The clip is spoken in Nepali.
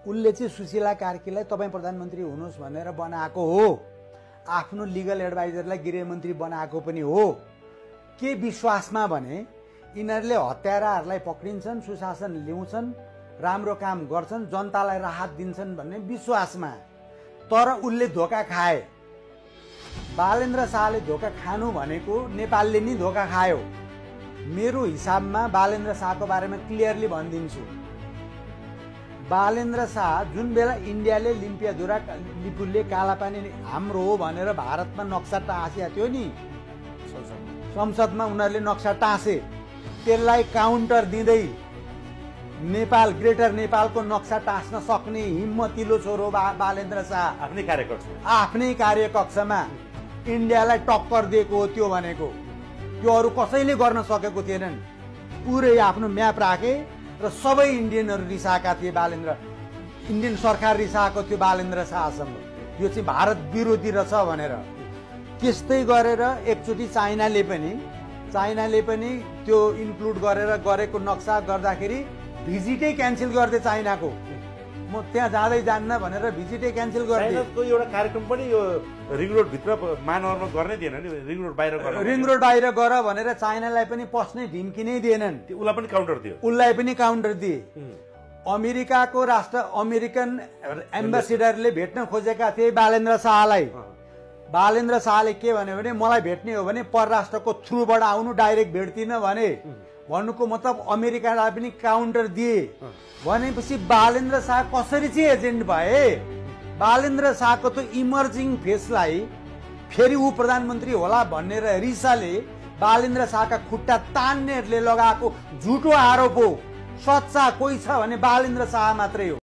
उसले चाहिँ सुशीला कार्कीलाई तपाईँ प्रधानमन्त्री हुनुहोस् भनेर बनाएको हो, आफ्नो लिगल एडभाइजरलाई गृहमन्त्री बनाएको पनि हो। के विश्वासमा भने यिनीहरूले हत्याराहरूलाई पक्रिन्छन्, सुशासन ल्याउँछन्, राम्रो काम गर्छन्, जनतालाई राहत दिन्छन् भन्ने विश्वासमा। तर उसले धोका खाए। बालेन्द्र शाहले धोका खानु भनेको नेपालले नि धोका खायो। मेरो हिसाबमा बालेन्द्र शाहको बारेमा क्लियरली भनिदिन्छु। बालेन्द्र शाह जुन बेला इन्डियाले लिम्पियाधुरा लिपुलले कालापानी हाम्रो हो भनेर भारतमा नक्सा टाँसेको थियो नि, संसदमा उनीहरूले नक्सा टाँसे, त्यसलाई काउन्टर दिँदै नेपाल ग्रेटर नेपालको नक्सा टाँस्न सक्ने हिम्मतिलो छोरो बालेन्द्र शाह आफ्नै कार्यकक्षमा इन्डियालाई टक्कर दिएको हो। त्यो भनेको त्यो अरू कसैले गर्न सकेको थिएनन्। पुरै आफ्नो म्याप राखे र सबै इन्डियनहरू रिसाएका थिए। इन्डियन सरकार रिसाएको थियो बालेन्द्र शाहसँग, यो चाहिँ भारत विरोधी रहेछ भनेर। त्यस्तै गरेर एकचोटि चाइनाले पनि त्यो इन्क्लुड गरेर गरेको नक्सा गर्दाखेरि भिजिटै क्यान्सल गरिदिए चाइनाको। म त्यहाँ जाँदै जान्न भनेर भिजिटै क्यान्सल गरिदिए। एउटा कार्यक्रम पनि यो रिङ रोड भित्र महानगरमा गर्नै दिएन नि, रिङ रोड बाहिर गर भनेर चाइनालाई पनि पस्नै ढिम्की नै दिएनन्। उसलाई पनि काउन्टर दिए। अमेरिकाको अमेरिकन एम्बेसेडरले भेट्न खोजेका थिए बालेन्द्र शाहलाई। बालेन्द्र शाहले के भन्यो भने मलाई भेट्ने हो भने परराष्ट्रको थ्रुबाट आउनु, डाइरेक्ट भेट्दिन भने। भन्नुको मतलब अमेरिकालाई पनि काउन्टर दिए। भनेपछि बालेन्द्र शाह कसरी चाहिँ एजेन्ट भए? बालेन्द्र शाहको त इमर्जिङ फेसलाई फेरि ऊ प्रधानमन्त्री होला भन्ने रिसाले बालेन्द्र शाहका खुट्टा तान्नेहरूले लगाएको झुटो आरोप हो। सच्चा कोही छ भने बालेन्द्र शाह मात्रै हो।